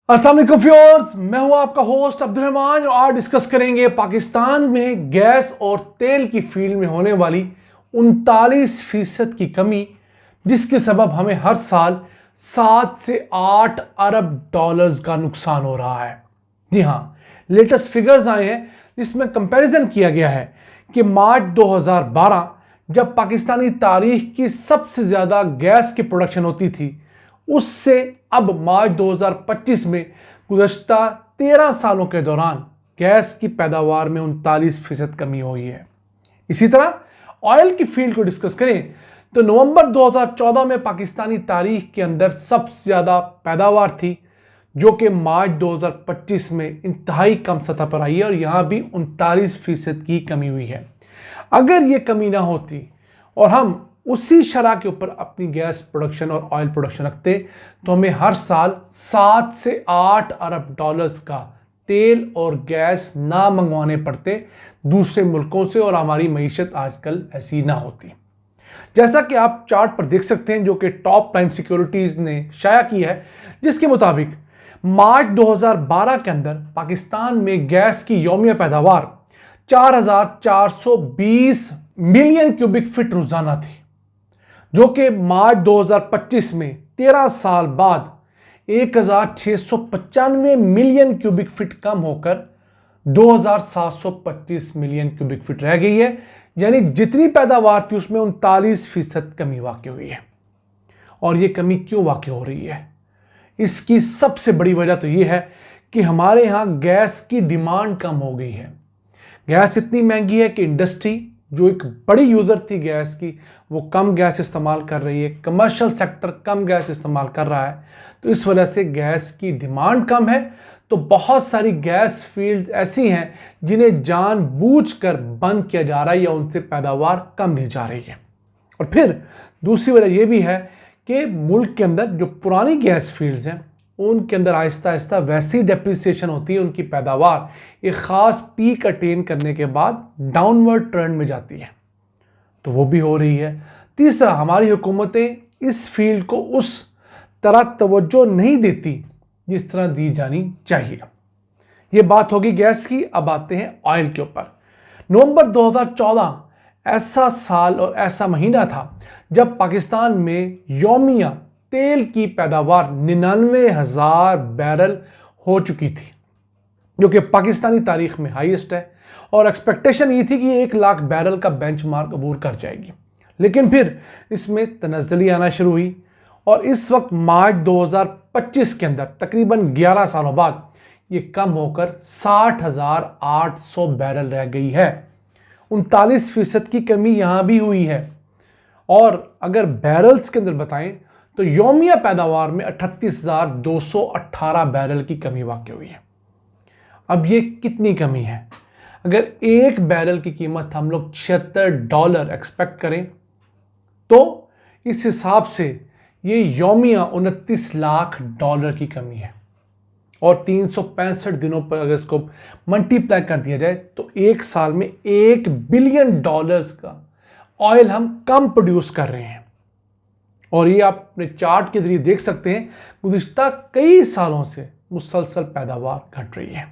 अस्सलाम वालेकुम व्यूअर्स, मैं हूं आपका होस्ट अब्दुल रहमान और आज डिस्कस करेंगे पाकिस्तान में गैस और तेल की फील्ड में होने वाली 39% की कमी, जिसके सबब हमें हर साल 7 से 8 अरब डॉलर्स का नुकसान हो रहा है। जी हां, लेटेस्ट फिगर्स आए हैं जिसमें कंपैरिजन किया गया है कि मार्च 2012 जब पाकिस्तानी तारीख की सबसे ज़्यादा गैस की प्रोडक्शन होती थी, उससे अब मार्च 2025 में गुज़श्ता 13 सालों के दौरान गैस की पैदावार में 39% कमी हुई है। इसी तरह ऑयल की फील्ड को डिस्कस करें तो नवंबर 2014 में पाकिस्तानी तारीख के अंदर सबसे ज़्यादा पैदावार थी, जो कि मार्च 2025 में इंतहाई कम सतह पर आई है और यहाँ भी 39% की कमी हुई है। अगर ये कमी ना होती और हम उसी शरह के ऊपर अपनी गैस प्रोडक्शन और ऑयल प्रोडक्शन रखते तो हमें हर साल 7 से 8 अरब डॉलर्स का तेल और गैस ना मंगवाने पड़ते दूसरे मुल्कों से और हमारी मईशत आजकल ऐसी ना होती। जैसा कि आप चार्ट पर देख सकते हैं, जो कि टॉप लाइन सिक्योरिटीज़ ने शाया की है, जिसके मुताबिक मार्च 2012 के अंदर पाकिस्तान में गैस की यौमिया पैदावार 4420 मिलियन क्यूबिक फीट रोजाना थी, जो कि मार्च 2025 में 13 साल बाद 1695 मिलियन क्यूबिक फीट कम होकर 2725 मिलियन क्यूबिक फीट रह गई है। यानी जितनी पैदावार थी उसमें 39% कमी वाक़ई हुई है। और ये कमी क्यों वाक़ई हो रही है? इसकी सबसे बड़ी वजह तो ये है कि हमारे यहाँ गैस की डिमांड कम हो गई है। गैस इतनी महंगी है कि इंडस्ट्री, जो एक बड़ी यूज़र थी गैस की, वो कम गैस इस्तेमाल कर रही है। कमर्शियल सेक्टर कम गैस इस्तेमाल कर रहा है, तो इस वजह से गैस की डिमांड कम है। तो बहुत सारी गैस फील्ड्स ऐसी हैं जिन्हें जानबूझकर बंद किया जा रहा है या उनसे पैदावार कम ली जा रही है। और फिर दूसरी वजह यह भी है कि मुल्क के अंदर जो पुरानी गैस फील्ड्स हैं उनके अंदर आहिस्ता आहिस्ता वैसी डेप्रिसिएशन होती है, उनकी पैदावार एक ख़ास पीक अटेन करने के बाद डाउनवर्ड ट्रेंड में जाती है, तो वो भी हो रही है। तीसरा, हमारी हुकूमतें इस फील्ड को उस तरह तवज्जो नहीं देती जिस तरह दी जानी चाहिए। ये बात होगी गैस की। अब आते हैं ऑयल के ऊपर। नवंबर 2014 ऐसा साल और ऐसा महीना था जब पाकिस्तान में यौमिया तेल की पैदावार 99,000 बैरल हो चुकी थी, जो कि पाकिस्तानी तारीख में हाईएस्ट है। और एक्सपेक्टेशन ये थी कि 1 लाख बैरल का बेंचमार्क अबूर कर जाएगी, लेकिन फिर इसमें तनज़्ज़ुली आना शुरू हुई और इस वक्त मार्च 2025 के अंदर तकरीबन 11 सालों बाद ये कम होकर 60,800 बैरल रह गई है। 39% की कमी यहाँ भी हुई है। और अगर बैरल्स के अंदर बताएं तो यौमिया पैदावार में 38,218 बैरल की कमी वाक़ई हुई है। अब ये कितनी कमी है? अगर एक बैरल की कीमत हम लोग $76 एक्सपेक्ट करें तो इस हिसाब से ये यौमिया 29 लाख डॉलर की कमी है। और 365 दिनों पर अगर इसको मल्टीप्लाई कर दिया जाए तो एक साल में $1 बिलियन का ऑयल हम कम प्रोड्यूस कर रहे हैं। और ये आप अपने चार्ट के जरिए देख सकते हैं, गुज़िश्ता कई सालों से मुसलसल पैदावार घट रही है।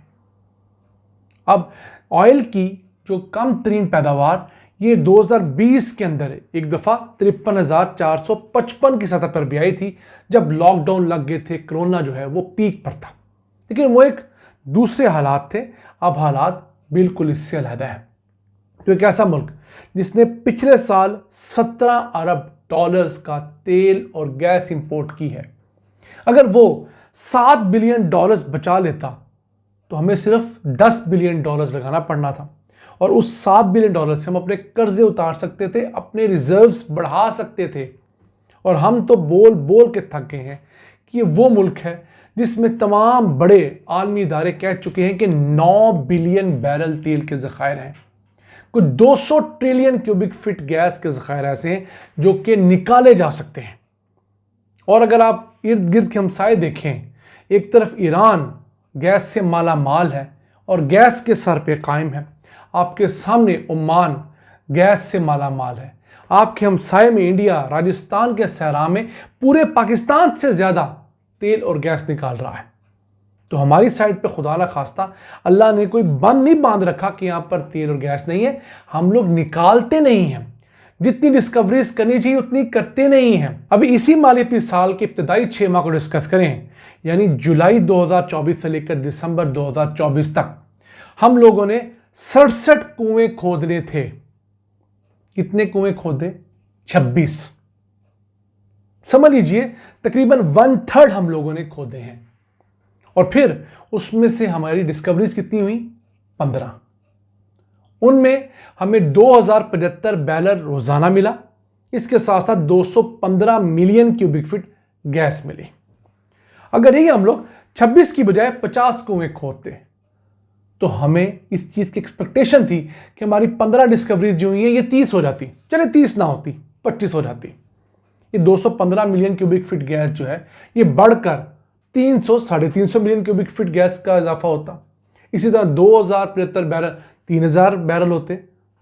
अब ऑयल की जो कम तरीन पैदावार ये 2020 के अंदर एक दफ़ा 53,455 की सतह पर भी आई थी, जब लॉकडाउन लग गए थे, कोरोना जो है वो पीक पर था। लेकिन वो एक दूसरे हालात थे। अब हालात बिल्कुल इससे अलहदा है। तो एक ऐसा मुल्क जिसने पिछले साल 17 अरब डॉलर्स का तेल और गैस इंपोर्ट की है, अगर वो $7 बिलियन बचा लेता तो हमें सिर्फ $10 बिलियन लगाना पड़ना था। और उस $7 बिलियन से हम अपने कर्जे उतार सकते थे, अपने रिजर्व्स बढ़ा सकते थे। और हम तो बोल बोल के थक गए हैं कि ये वो मुल्क है जिसमें तमाम बड़े आलमी इदारे कह चुके हैं कि 9 बिलियन बैरल तेल के ज़खायर हैं। कुछ 200 ट्रिलियन क्यूबिक फीट गैस के ज़खायर ऐसे हैं जो कि निकाले जा सकते हैं। और अगर आप इर्द गिर्द के हमसाए देखें, एक तरफ ईरान गैस से माला माल है और गैस के सर पे कायम है, आपके सामने ओमान गैस से माला माल है, आपके हमसाए में इंडिया राजस्थान के सहरा में पूरे पाकिस्तान से ज़्यादा तेल और गैस निकाल रहा है। तो हमारी साइड पे खुदा ना खास्ता अल्लाह ने कोई बंद नहीं बांध रखा कि यहाँ पर तेल और गैस नहीं है, हम लोग निकालते नहीं हैं। जितनी डिस्कवरीज करनी चाहिए उतनी करते नहीं हैं। अभी इसी मालियाती साल के इब्तदाई 6 माह को डिस्कस करें, यानी जुलाई 2024 से लेकर दिसंबर 2024 तक हम लोगों ने 67 कुएं खोदने थे। कितने कुएं खोदे? 26। समझ लीजिए तकरीबन 1/3 हम लोगों ने खोदे हैं। और फिर उसमें से हमारी डिस्कवरीज कितनी हुई? 15। उनमें हमें 2075 बैरल रोजाना मिला। इसके साथ साथ 215 मिलियन क्यूबिक फीट गैस मिली। अगर यही हम लोग 26 की बजाय 50 कुएं खोदते तो हमें इस चीज की एक्सपेक्टेशन थी कि हमारी 15 डिस्कवरीज जो हुई है ये 30 हो जाती। चले 30 ना होती, 25 हो जाती। ये 215 मिलियन क्यूबिक फीट गैस जो है ये बढ़कर 300-350 मिलियन क्यूबिक फीट गैस का इजाफा होता। इसी तरह 2075 बैरल 3000 बैरल होते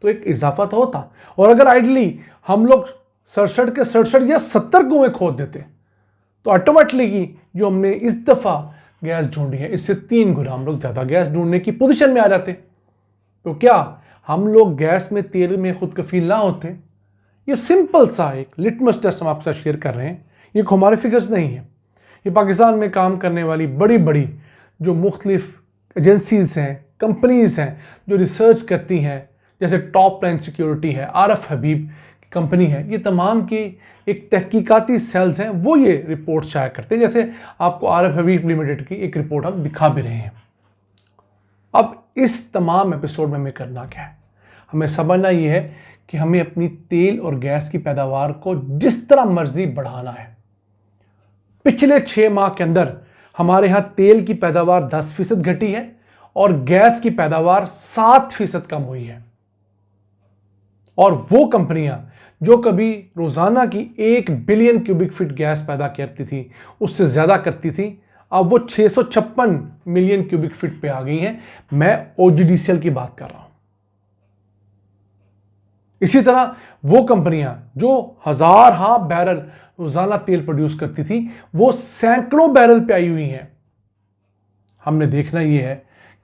तो एक इजाफा तो होता। और अगर आइडली हम लोग 67 के 67 या 70 कुएं खोद देते तो ऑटोमेटिकली जो हमने इस दफा गैस ढूंढी है इससे 3 गुना हम लोग ज्यादा गैस ढूंढने की पोजीशन में आ जाते। तो क्या हम लोग गैस में तेल में खुद कफील ना होते? ये सिंपल सा एक लिटमस टेस्ट हम आपके साथ शेयर कर रहे हैं। ये हमारे फिगर्स नहीं है, ये पाकिस्तान में काम करने वाली बड़ी बड़ी जो मुख्तलिफ एजेंसीज हैं, कंपनीज हैं जो रिसर्च करती हैं, जैसे टॉप लाइन सिक्योरिटी है, आरफ हबीब की कंपनी है, ये तमाम की एक तहकीकाती सेल्स हैं, वो ये रिपोर्ट शाया करते हैं। जैसे आपको आरफ हबीब लिमिटेड की एक रिपोर्ट हम दिखा भी रहे हैं। अब इस तमाम एपिसोड में हमें करना क्या है? हमें समझना ये है कि हमें अपनी तेल और गैस की पैदावार को जिस तरह मर्जी बढ़ाना है। पिछले 6 माह के अंदर हमारे यहां तेल की पैदावार 10% घटी है और गैस की पैदावार 7% कम हुई है। और वो कंपनियां जो कभी रोजाना की 1 बिलियन क्यूबिक फीट गैस पैदा करती थी, उससे ज्यादा करती थी, अब वो 656 मिलियन क्यूबिक फीट पे आ गई हैं। मैं OGDCL की बात कर रहा हूं। इसी तरह वो कंपनियां जो हजारों बैरल रोजाना तेल प्रोड्यूस करती थी, वो सैकड़ों बैरल पे आई हुई हैं। हमने देखना यह है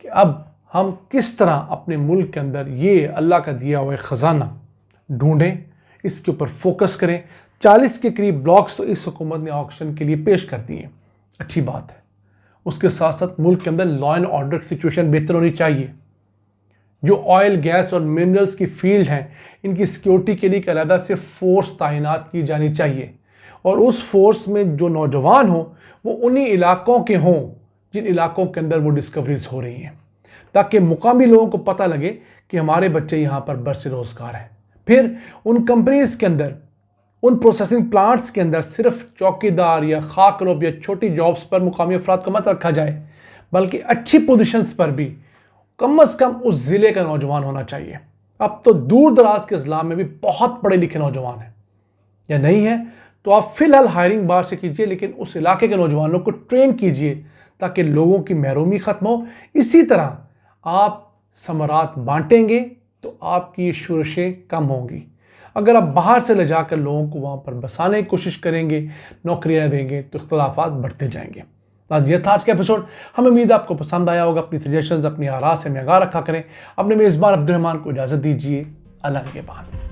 कि अब हम किस तरह अपने मुल्क के अंदर ये अल्लाह का दिया हुआ खजाना ढूंढें, इसके ऊपर फोकस करें। 40 के करीब ब्लॉक्स तो इस हुकूमत ने ऑक्शन के लिए पेश कर दिए, अच्छी बात है। उसके साथ साथ मुल्क के अंदर लॉ एंड ऑर्डर की सिचुएशन बेहतर होनी चाहिए। जो ऑयल, गैस और मिनरल्स की फील्ड हैं, इनकी सिक्योरिटी के लिए एक अलग से फोर्स तैनात की जानी चाहिए। और उस फोर्स में जो नौजवान हो वो उन्हीं इलाकों के हों जिन इलाकों के अंदर वो डिस्कवरीज हो रही हैं, ताकि मुकामी लोगों को पता लगे कि हमारे बच्चे यहाँ पर बरसे रोजगार हैं। फिर उन कंपनीज के अंदर, उन प्रोसेसिंग प्लांट्स के अंदर सिर्फ चौकीदार या खाकरोब या छोटी जॉब्स पर मुकामी अफराद को मत रखा जाए, बल्कि अच्छी पोजीशंस पर भी कम से कम उस जिले का नौजवान होना चाहिए। अब तो दूर दराज के अजला में भी बहुत पढ़े लिखे नौजवान हैं, या नहीं है तो आप फिलहाल हायरिंग बाहर से कीजिए, लेकिन उस इलाके के नौजवानों को ट्रेन कीजिए ताकि लोगों की महरूमी खत्म हो। इसी तरह आप समरात बांटेंगे तो आपकी ये शुरशें कम होंगी। अगर आप बाहर से ले जाकर लोगों को वहाँ पर बसाने की कोशिश करेंगे, नौकरियाँ देंगे, तो इख्तलाफात बढ़ते जाएंगे। आज ये था आज का एपिसोड। हमें उम्मीद है आपको पसंद आया होगा। अपनी सजेशंस, अपनी आरा से हमें आगाह रखा करें। अपने मेज़बान अब्दुल रहमान को इजाज़त दीजिए। अल्लाह के बाद।